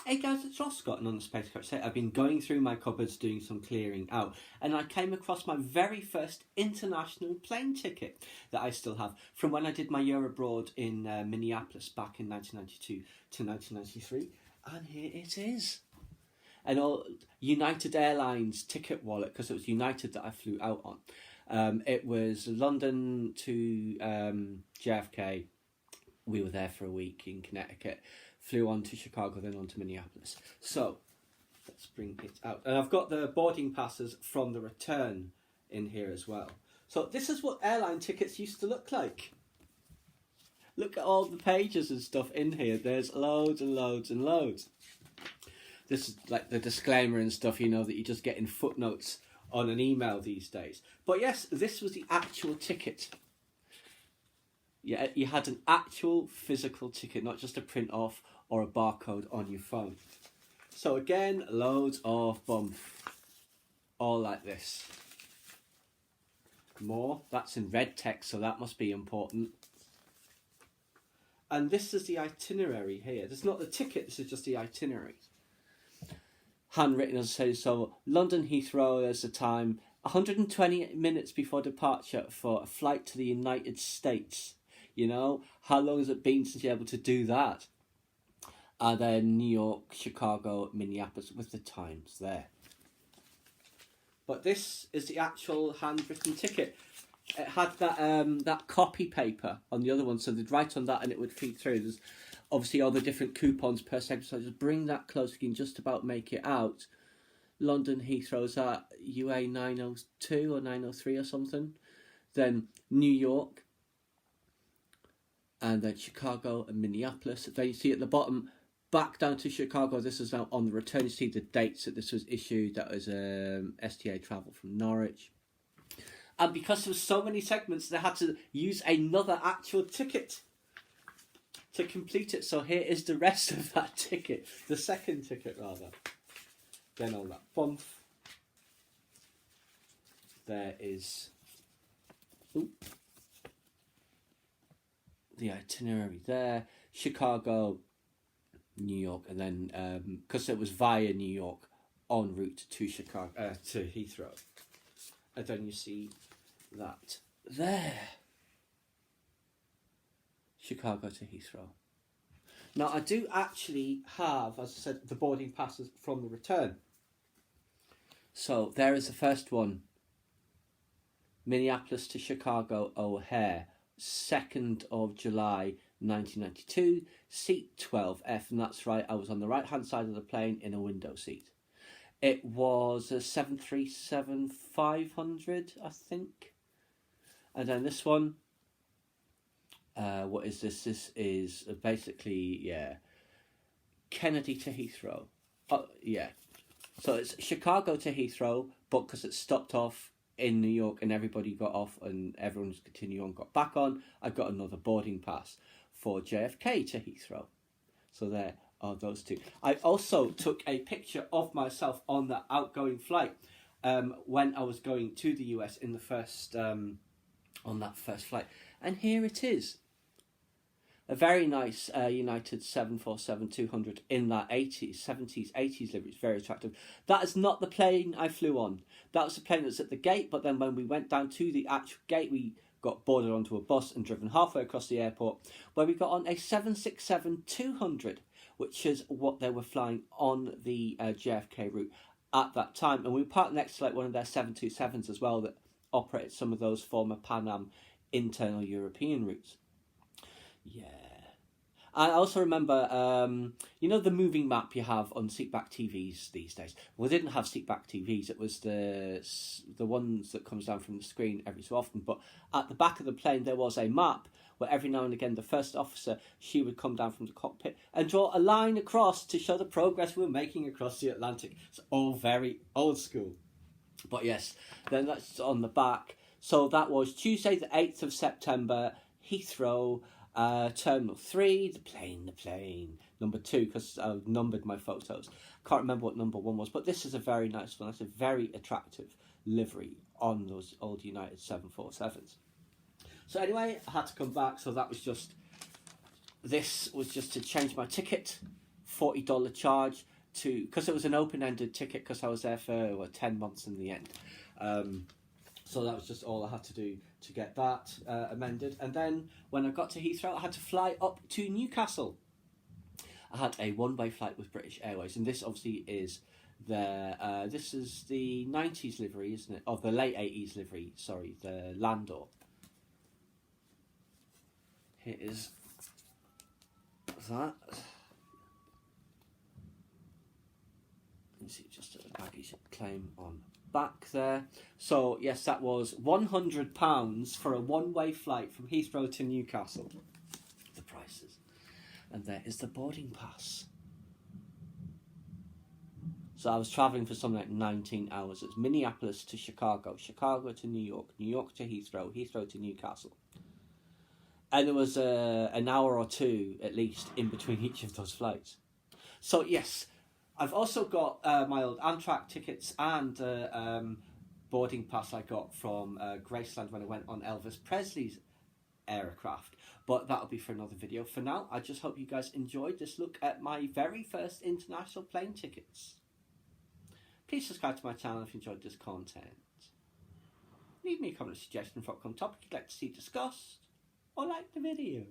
Hey guys, it's Ross Scott on the Space Coach. I've been going through my cupboards doing some clearing out, and I came across my very first international plane ticket that I still have from when I did my year abroad in Minneapolis back in 1992 to 1993, and here it is. An old United Airlines ticket wallet, because it was United that I flew out on. It was London to JFK. We were there for a week in Connecticut. Flew on to Chicago, then on to Minneapolis. So, let's bring it out. And I've got the boarding passes from the return in here as well. So this is what airline tickets used to look like. Look at all the pages and stuff in here. There's loads and loads and loads. This is like the disclaimer and stuff, you know, that you just get in footnotes on an email these days. But yes, this was the actual ticket. Yeah, you had an actual physical ticket, not just a print off or a barcode on your phone. So again, loads of bump. All like this. More. That's in red text, so that must be important. And this is the itinerary here. This is not the ticket, this is just the itinerary. Handwritten, as I say, so London Heathrow, there's the time. 120 minutes before departure for a flight to the United States. You know, how long has it been since you're able to do that? And then New York, Chicago, Minneapolis with the times there. But this is the actual handwritten ticket. It had that that copy paper on the other one, so they'd write on that and it would feed through. There's obviously all the different coupons per segment, so just bring that close, you can just about make it out. London Heathrow's at UA 902 or 903 or something. Then New York. And then Chicago and Minneapolis. Then you see at the bottom, back down to Chicago. This is now on the return. You see the dates that this was issued. That was STA travel from Norwich. And because there were so many segments, they had to use another actual ticket to complete it. So here is the rest of that ticket. The second ticket, rather. Then all that bump. There is... Ooh. The itinerary there, Chicago, New York, and then because it was via New York, en route to Chicago to Heathrow, and then you see that there, Chicago to Heathrow. Now I do actually have, as I said, the boarding passes from the return. So there is the first one, Minneapolis to Chicago O'Hare. 2nd of July 1992, seat 12F, and that's right, I was on the right hand side of the plane in a window seat. It was a 737-500, I think. And then this one, what is this? This is basically, yeah, Kennedy to Heathrow. Oh, yeah. So it's Chicago to Heathrow, but because it stopped off in New York and everybody got off and everyone was continuing on, got back on, I got another boarding pass for JFK to Heathrow. So there are those two. I also took a picture of myself on that outgoing flight when I was going to the US in the first on that first flight, and here it is. A very nice United 747-200 in that 80s, 70s, 80s livery. It's very attractive. That is not the plane I flew on. That was the plane that's at the gate, but then when we went down to the actual gate, we got boarded onto a bus and driven halfway across the airport, where we got on a 767-200, which is what they were flying on the JFK route at that time. And we were parked next to like one of their 727s as well that operated some of those former Pan Am internal European routes. Yeah. I also remember, you know the moving map you have on seatback TVs these days? Well, they didn't have seatback TVs. It was the ones that comes down from the screen every so often. But at the back of the plane, there was a map where every now and again the first officer, she would come down from the cockpit and draw a line across to show the progress we were making across the Atlantic. It's all very old school. But yes, then that's on the back. So that was Tuesday the 8th of September, Heathrow, Terminal 3, the plane, number 2, because I've numbered my photos. Can't remember what number 1 was, but this is a very nice one. That's a very attractive livery on those old United 747s. So anyway, I had to come back, so that was just, this was just to change my ticket $40 charge because it was an open-ended ticket because I was there for 10 months in the end. So that was just all I had to do to get that amended. And then when I got to Heathrow, I had to fly up to Newcastle. I had a one-way flight with British Airways, and this obviously is this is the 90s livery, isn't it? Of the late 80s livery, sorry, the Landor. Here is that. You see just a baggage claim on back there. So yes, that was £100 for a one-way flight from Heathrow to Newcastle. The prices. And there is the boarding pass. So I was travelling for something like 19 hours. It's Minneapolis to Chicago, Chicago to New York, New York to Heathrow, Heathrow to Newcastle. And there was an hour or two, at least, in between each of those flights. So yes, I've also got my old Amtrak tickets and boarding pass I got from Graceland when I went on Elvis Presley's aircraft. But that'll be for another video. For now, I just hope you guys enjoyed this look at my very first international plane tickets. Please subscribe to my channel if you enjoyed this content. Leave me a comment or suggestion for a topic you'd like to see discussed, or like the video.